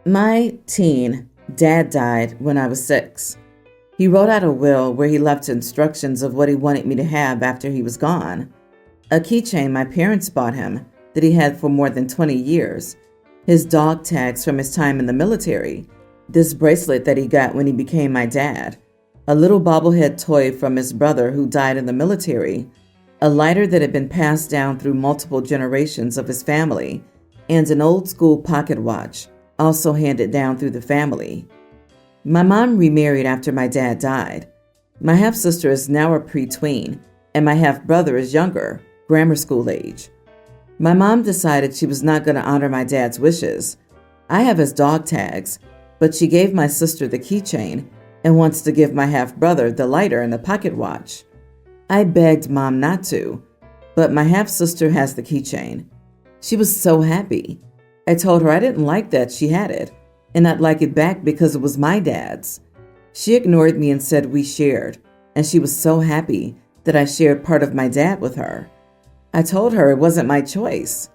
My teen dad died when I was 6. He wrote out a will where he left instructions of what he wanted me to have after he was gone. A keychain my parents bought him that he had for more than 20 years, his dog tags from his time in the military, this bracelet that he got when he became my dad, a little bobblehead toy from his brother who died in the military, a lighter that had been passed down through multiple generations of his family, and an old school pocket watch, also handed down through the family. My mom remarried after my dad died. My half-sister is now a pre-tween, and my half-brother is younger, grammar school age. My mom decided she was not going to honor my dad's wishes. I have his dog tags, but she gave my sister the keychain and wants to give my half-brother the lighter and the pocket watch. I begged Mom not to, but my half-sister has the keychain. She was so happy. I told her I didn't like that she had it, and I'd like it back because it was my dad's. She ignored me and said we shared, and she was so happy that I shared part of my dad with her. I told her it wasn't my choice.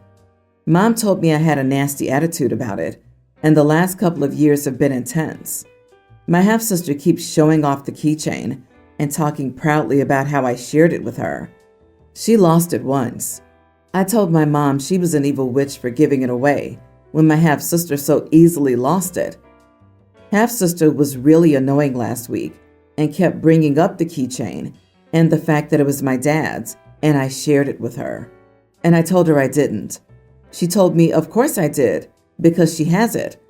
Mom told me I had a nasty attitude about it, and the last couple of years have been intense. My half-sister keeps showing off the keychain and talking proudly about how I shared it with her. She lost it once. I told my mom she was an evil witch for giving it away when my half-sister so easily lost it. Half-sister was really annoying last week and kept bringing up the keychain and the fact that it was my dad's, and I shared it with her. And I told her I didn't. She told me, of course I did, because she has it.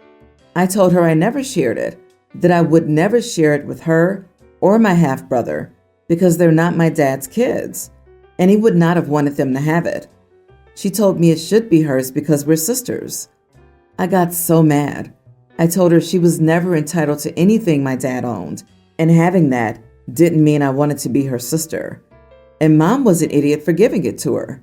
I told her I never shared it, that I would never share it with her or my half-brother because they're not my dad's kids, and he would not have wanted them to have it. She told me it should be hers because we're sisters. I got so mad. I told her she was never entitled to anything my dad owned, and having that didn't mean I wanted to be her sister. And Mom was an idiot for giving it to her.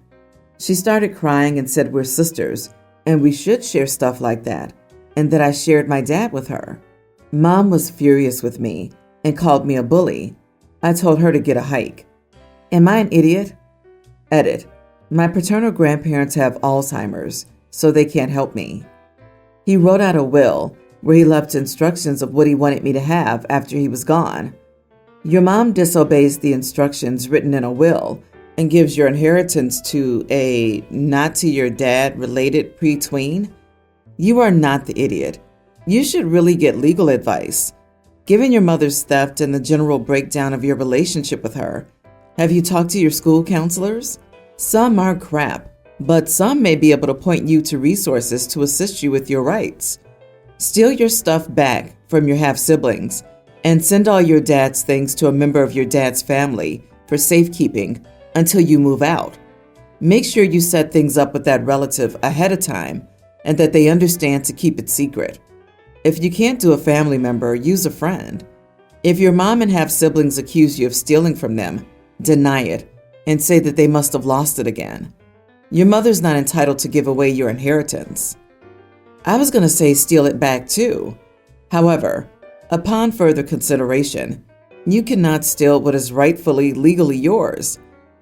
She started crying and said we're sisters, and we should share stuff like that, and that I shared my dad with her. Mom was furious with me and called me a bully. I told her to get a hike. Am I an idiot? Edit. My paternal grandparents have Alzheimer's, so they can't help me. He wrote out a will where he left instructions of what he wanted me to have after he was gone. Your mom disobeys the instructions written in a will and gives your inheritance to a not to your dad related pre-tween. You are not the idiot. You should really get legal advice. Given your mother's theft and the general breakdown of your relationship with her, have you talked to your school counselors? Some are crap, but some may be able to point you to resources to assist you with your rights. Steal your stuff back from your half-siblings and send all your dad's things to a member of your dad's family for safekeeping until you move out. Make sure you set things up with that relative ahead of time and that they understand to keep it secret. If you can't do a family member, use a friend. If your mom and half-siblings accuse you of stealing from them, deny it and say that they must have lost it again. Your mother's not entitled to give away your inheritance. I was going to say steal it back too. However, upon further consideration, you cannot steal what is rightfully legally yours.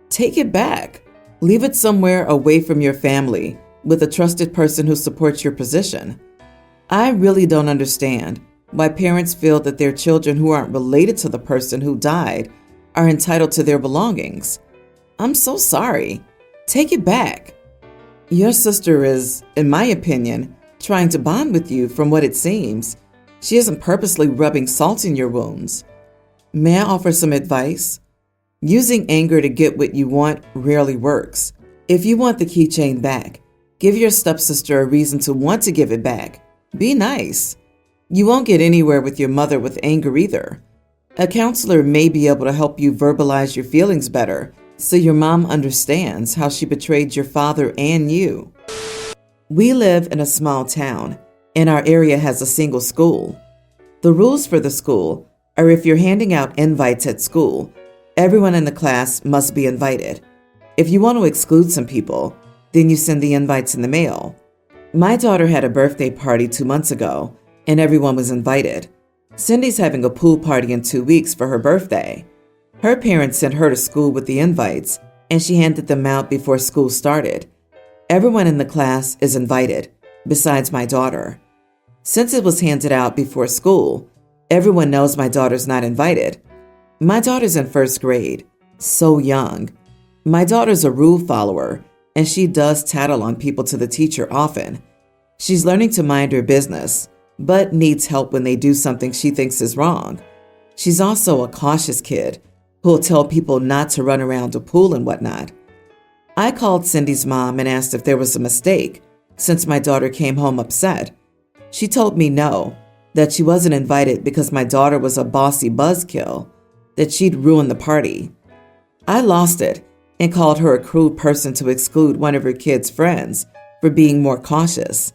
Take it back. Leave it somewhere away from your family with a trusted person who supports your position. I really don't understand why parents feel that their children who aren't related to the person who died are entitled to their belongings. I'm so sorry. Take it back. Your sister is, in my opinion, trying to bond with you from what it seems. She isn't purposely rubbing salt in your wounds. May I offer some advice? Using anger to get what you want rarely works. If you want the keychain back, give your stepsister a reason to want to give it back. Be nice. You won't get anywhere with your mother with anger either. A counselor may be able to help you verbalize your feelings better so your mom understands how she betrayed your father and you. We live in a small town, and our area has a single school. The rules for the school are if you're handing out invites at school, everyone in the class must be invited. If you want to exclude some people, then you send the invites in the mail. My daughter had a birthday party 2 months ago, and everyone was invited. Cindy's having a pool party in 2 weeks for her birthday. Her parents sent her to school with the invites, and she handed them out before school started. Everyone in the class is invited, besides my daughter. Since it was handed out before school, everyone knows my daughter's not invited. My daughter's in first grade, so young. My daughter's a rule follower, and she does tattle on people to the teacher often. She's learning to mind her business, but needs help when they do something she thinks is wrong. She's also a cautious kid who'll tell people not to run around the pool and whatnot. I called Cindy's mom and asked if there was a mistake since my daughter came home upset. She told me no, that she wasn't invited because my daughter was a bossy buzzkill, that she'd ruin the party. I lost it and called her a crude person to exclude one of her kids' friends for being more cautious.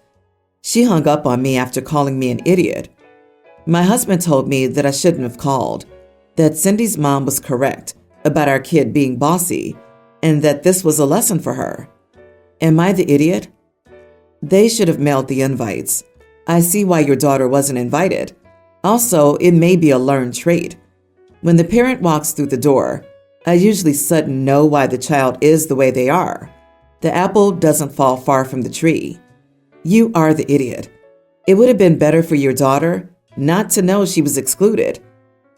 She hung up on me after calling me an idiot. My husband told me that I shouldn't have called, that Cindy's mom was correct about our kid being bossy, and that this was a lesson for her. Am I the idiot? They should have mailed the invites. I see why your daughter wasn't invited. Also, it may be a learned trait. When the parent walks through the door, I usually suddenly know why the child is the way they are. The apple doesn't fall far from the tree. You are the idiot. It would have been better for your daughter not to know she was excluded.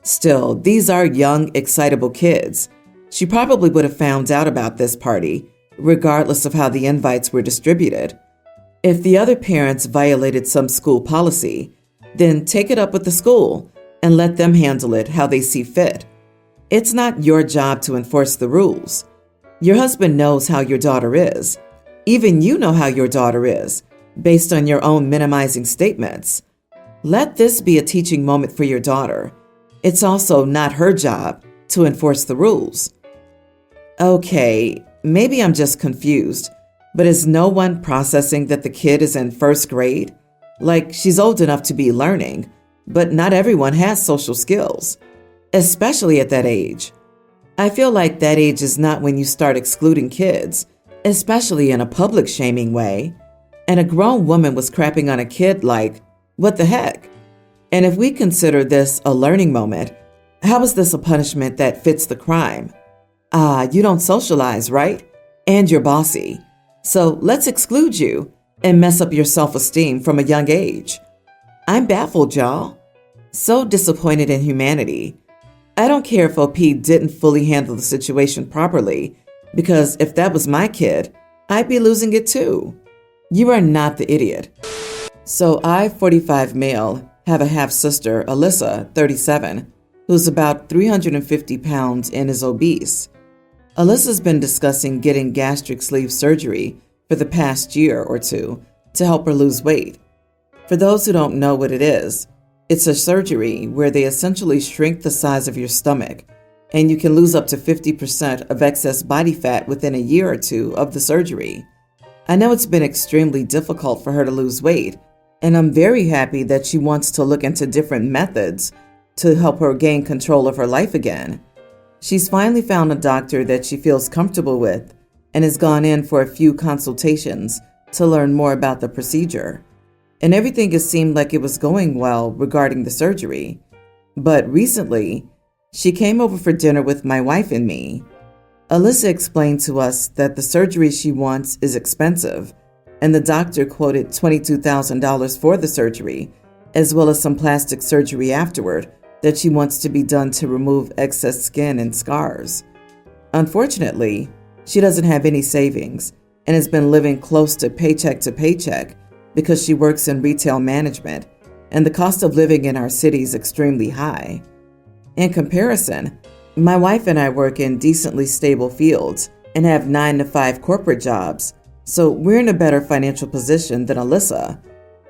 Still, these are young, excitable kids. She probably would have found out about this party, regardless of how the invites were distributed. If the other parents violated some school policy, then take it up with the school and let them handle it how they see fit. It's not your job to enforce the rules. Your husband knows how your daughter is. Even you know how your daughter is, based on your own minimizing statements. Let this be a teaching moment for your daughter. It's also not her job to enforce the rules. Okay, maybe I'm just confused, but is no one processing that the kid is in first grade? Like, she's old enough to be learning, but not everyone has social skills, especially at that age. I feel like that age is not when you start excluding kids, especially in a public shaming way. And a grown woman was crapping on a kid like, what the heck? And if we consider this a learning moment, how is this a punishment that fits the crime? You don't socialize, right? And you're bossy. So let's exclude you and mess up your self-esteem from a young age. I'm baffled, y'all. So disappointed in humanity. I don't care if OP didn't fully handle the situation properly, because if that was my kid, I'd be losing it too. You are not the idiot. So I, 45 male, have a half-sister, Alyssa, 37, who's about 350 pounds and is obese. Alyssa's been discussing getting gastric sleeve surgery for the past year or two to help her lose weight. For those who don't know what it is, it's a surgery where they essentially shrink the size of your stomach, and you can lose up to 50% of excess body fat within a year or two of the surgery. I know it's been extremely difficult for her to lose weight, and I'm very happy that she wants to look into different methods to help her gain control of her life again. She's finally found a doctor that she feels comfortable with and has gone in for a few consultations to learn more about the procedure. And everything has seemed like it was going well regarding the surgery. But recently, she came over for dinner with my wife and me. Alyssa explained to us that the surgery she wants is expensive, and the doctor quoted $22,000 for the surgery, as well as some plastic surgery afterward that she wants to be done to remove excess skin and scars. Unfortunately, she doesn't have any savings and has been living close to paycheck because she works in retail management, and the cost of living in our city is extremely high. In comparison, my wife and I work in decently stable fields and have 9-to-5 corporate jobs, so we're in a better financial position than Alyssa.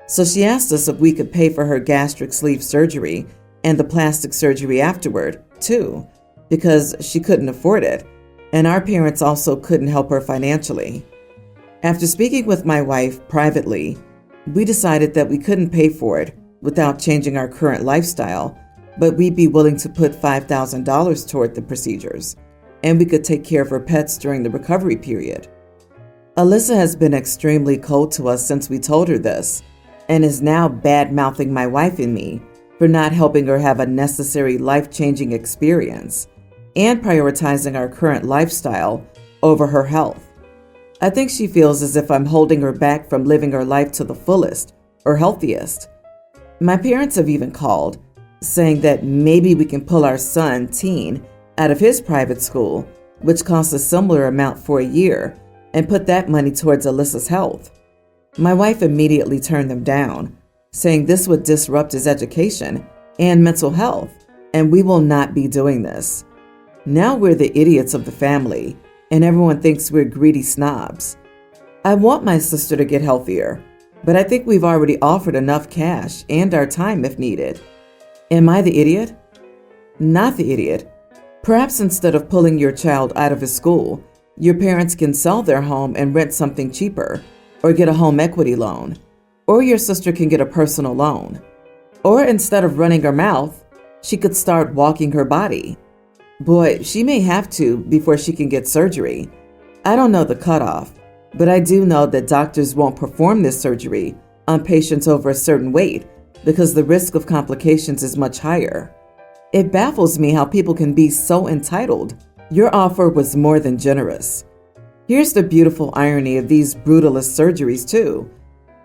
So she asked us if we could pay for her gastric sleeve surgery and the plastic surgery afterward, too, because she couldn't afford it, and our parents also couldn't help her financially. After speaking with my wife privately, we decided that we couldn't pay for it without changing our current lifestyle, but we'd be willing to put $5,000 toward the procedures, and we could take care of her pets during the recovery period. Alyssa has been extremely cold to us since we told her this, and is now bad-mouthing my wife and me for not helping her have a necessary life-changing experience and prioritizing our current lifestyle over her health. I think she feels as if I'm holding her back from living her life to the fullest or healthiest, My parents have even called, saying that maybe we can pull our son, Teen, out of his private school, which costs a similar amount for a year, and put that money towards Alyssa's health. My wife immediately turned them down, saying this would disrupt his education and mental health, and we will not be doing this. Now we're the idiots of the family, and everyone thinks we're greedy snobs. I want my sister to get healthier, but I think we've already offered enough cash and our time if needed. Am I the idiot? Not the idiot. Perhaps instead of pulling your child out of his school, your parents can sell their home and rent something cheaper, or get a home equity loan, or your sister can get a personal loan. Or instead of running her mouth, she could start walking her body. Boy, she may have to before she can get surgery. I don't know the cutoff, but I do know that doctors won't perform this surgery on patients over a certain weight because the risk of complications is much higher. It baffles me how people can be so entitled. Your offer was more than generous. Here's the beautiful irony of these brutalist surgeries too.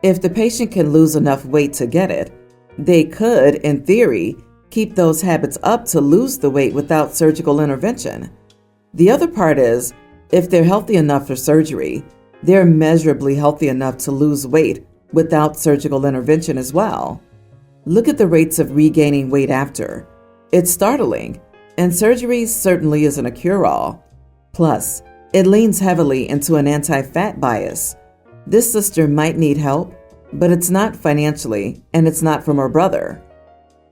If the patient can lose enough weight to get it, they could, in theory, keep those habits up to lose the weight without surgical intervention. The other part is, if they're healthy enough for surgery, they're measurably healthy enough to lose weight without surgical intervention as well. Look at the rates of regaining weight after. It's startling, and surgery certainly isn't a cure-all. Plus, it leans heavily into an anti-fat bias. This sister might need help, but it's not financially, and it's not from her brother.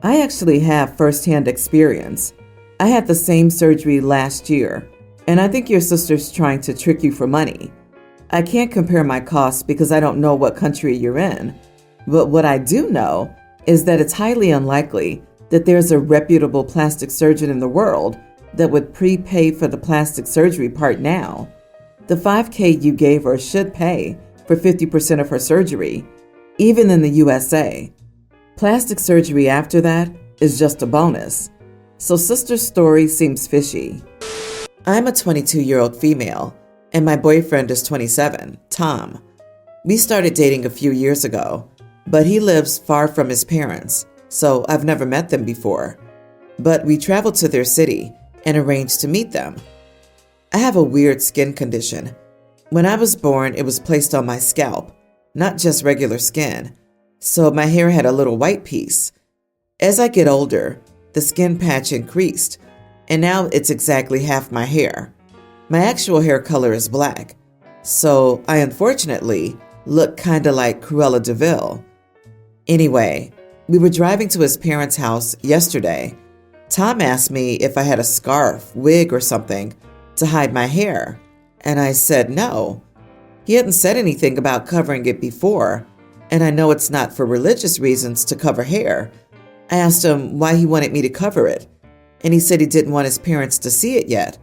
I actually have first-hand experience. I had the same surgery last year, and I think your sister's trying to trick you for money. I can't compare my costs because I don't know what country you're in, but what I do know is that it's highly unlikely that there's a reputable plastic surgeon in the world that would prepay for the plastic surgery part now. The $5,000 you gave her should pay for 50% of her surgery, even in the USA. Plastic surgery after that is just a bonus. So sister's story seems fishy. I'm a 22-year-old female, and my boyfriend is 27, Tom. We started dating a few years ago, but he lives far from his parents, so I've never met them before. But we traveled to their city and arranged to meet them. I have a weird skin condition. When I was born, it was placed on my scalp, not just regular skin, so my hair had a little white piece. As I get older, the skin patch increased, and now it's exactly half my hair. My actual hair color is black, so I unfortunately look kinda like Cruella de Vil. Anyway, we were driving to his parents' house yesterday. Tom asked me if I had a scarf, wig, or something to hide my hair, and I said no. He hadn't said anything about covering it before, and I know it's not for religious reasons to cover hair. I asked him why he wanted me to cover it, and he said he didn't want his parents to see it yet.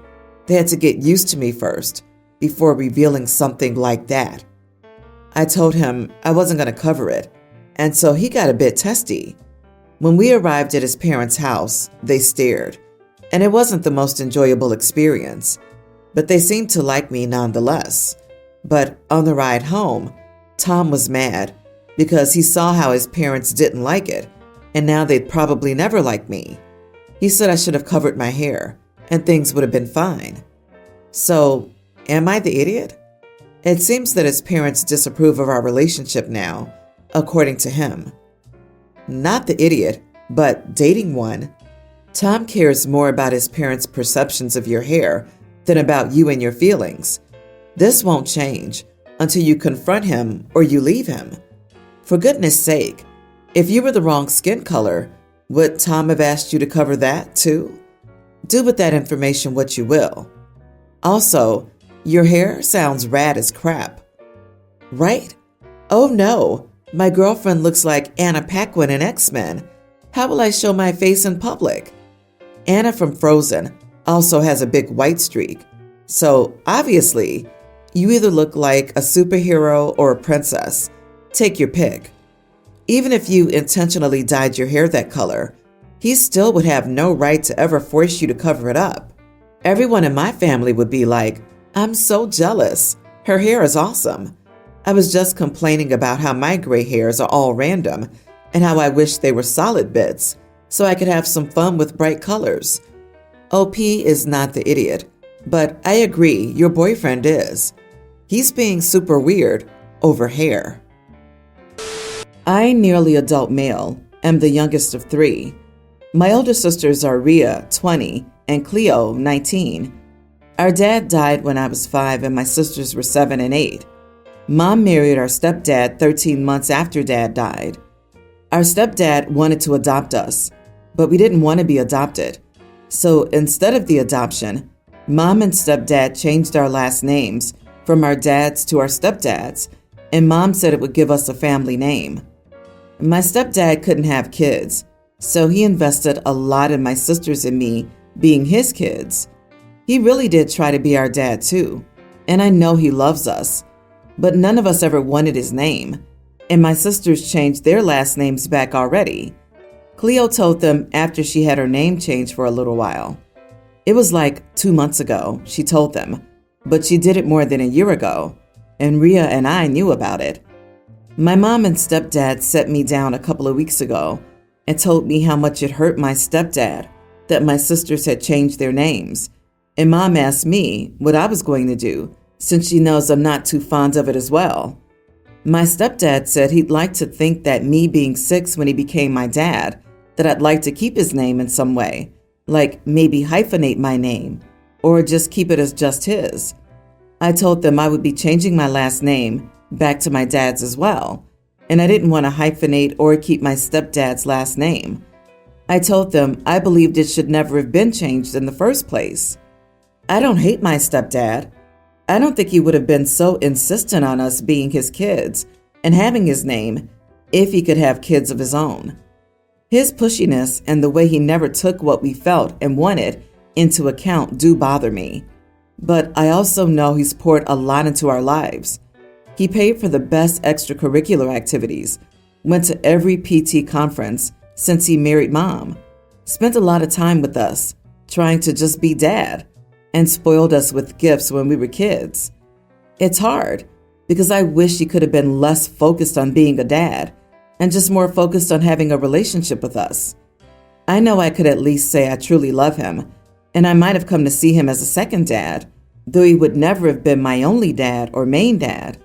They had to get used to me first, before revealing something like that. I told him I wasn't going to cover it, and so he got a bit testy. When we arrived at his parents' house, they stared, and it wasn't the most enjoyable experience, but they seemed to like me nonetheless. But on the ride home, Tom was mad because he saw how his parents didn't like it, and now they'd probably never like me. He said I should have covered my hair, and things would have been fine. So, am I the idiot? It seems that his parents disapprove of our relationship now, according to him. Not the idiot, but dating one. Tom cares more about his parents' perceptions of your hair than about you and your feelings. This won't change until you confront him or you leave him. For goodness sake, if you were the wrong skin color, would Tom have asked you to cover that too? Do with that information what you will. Also, your hair sounds rad as crap. Right? Oh no, my girlfriend looks like Anna Paquin in X-Men. How will I show my face in public? Anna from Frozen also has a big white streak. So obviously, you either look like a superhero or a princess. Take your pick. Even if you intentionally dyed your hair that color, he still would have no right to ever force you to cover it up. Everyone in my family would be like, I'm so jealous. Her hair is awesome. I was just complaining about how my gray hairs are all random, and how I wish they were solid bits so I could have some fun with bright colors. OP is not the idiot, but I agree your boyfriend is. He's being super weird over hair. I, nearly adult male, am the youngest of 3. My older sisters are Rhea, 20, and Cleo, 19. Our dad died when I was 5 and my sisters were 7 and 8. Mom married our stepdad 13 months after Dad died. Our stepdad wanted to adopt us, but we didn't want to be adopted. So instead of the adoption, Mom and stepdad changed our last names from our dad's to our stepdad's, and Mom said it would give us a family name. My stepdad couldn't have kids, so he invested a lot in my sisters and me being his kids. He really did try to be our dad too, and I know he loves us, but none of us ever wanted his name, and my sisters changed their last names back already. Cleo told them after she had her name changed for a little while. It was like 2 months ago, she told them, but she did it more than a year ago, and Rhea and I knew about it. My mom and stepdad set me down a couple of weeks ago and told me how much it hurt my stepdad that my sisters had changed their names, and Mom asked me what I was going to do since she knows I'm not too fond of it as well. My stepdad said he'd like to think that me being 6 when he became my dad, that I'd like to keep his name in some way, like maybe hyphenate my name, or just keep it as just his. I told them I would be changing my last name back to my dad's as well, and I didn't want to hyphenate or keep my stepdad's last name. I told them I believed it should never have been changed in the first place. I don't hate my stepdad. I don't think he would have been so insistent on us being his kids and having his name if he could have kids of his own. His pushiness and the way he never took what we felt and wanted into account do bother me. But I also know he's poured a lot into our lives. He paid for the best extracurricular activities, went to every PT conference since he married Mom, spent a lot of time with us, trying to just be dad, and spoiled us with gifts when we were kids. It's hard because I wish he could have been less focused on being a dad and just more focused on having a relationship with us. I know I could at least say I truly love him, and I might have come to see him as a second dad, though he would never have been my only dad or main dad.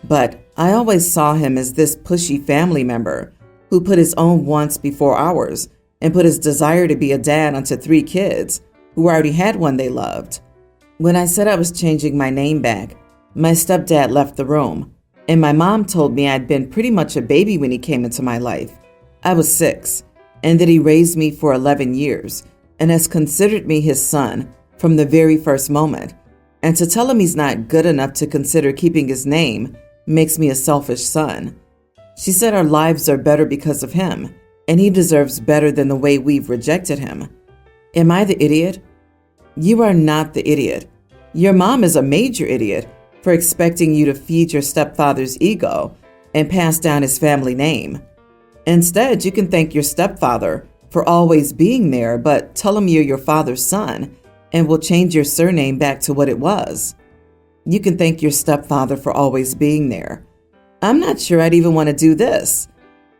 But I always saw him as this pushy family member who put his own wants before ours and put his desire to be a dad onto 3 kids who already had one they loved. When I said I was changing my name back, my stepdad left the room, and my mom told me I'd been pretty much a baby when he came into my life. I was 6, and that he raised me for 11 years and has considered me his son from the very first moment. And to tell him he's not good enough to consider keeping his name makes me a selfish son. She said our lives are better because of him, and he deserves better than the way we've rejected him. Am I the idiot? You are not the idiot. Your mom is a major idiot for expecting you to feed your stepfather's ego and pass down his family name. Instead, you can thank your stepfather for always being there, but tell him you're your father's son and will change your surname back to what it was. You can thank your stepfather for always being there. I'm not sure I'd even want to do this.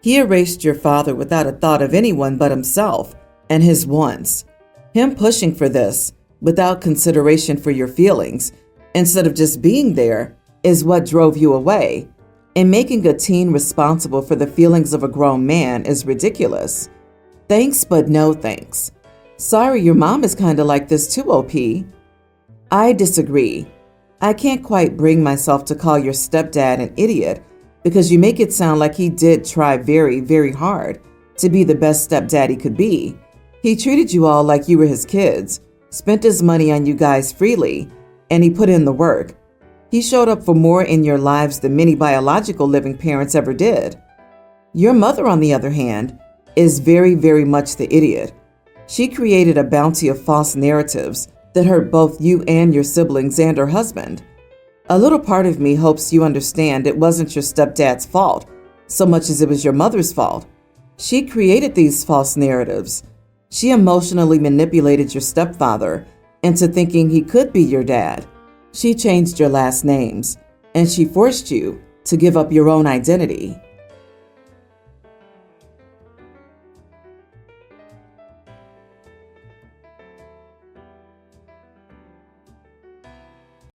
He erased your father without a thought of anyone but himself and his wants. Him pushing for this without consideration for your feelings, instead of just being there, is what drove you away. And making a teen responsible for the feelings of a grown man is ridiculous. Thanks, but no thanks. Sorry, your mom is kind of like this too, OP. I disagree. I can't quite bring myself to call your stepdad an idiot because you make it sound like he did try very, very hard to be the best stepdad he could be. He treated you all like you were his kids, spent his money on you guys freely, and he put in the work. He showed up for more in your lives than many biological living parents ever did. Your mother, on the other hand, is very, very much the idiot. She created a bounty of false narratives that hurt both you and your siblings and her husband. A little part of me hopes you understand it wasn't your stepdad's fault so much as it was your mother's fault. She created these false narratives. She emotionally manipulated your stepfather into thinking he could be your dad. She changed your last names, and she forced you to give up your own identity.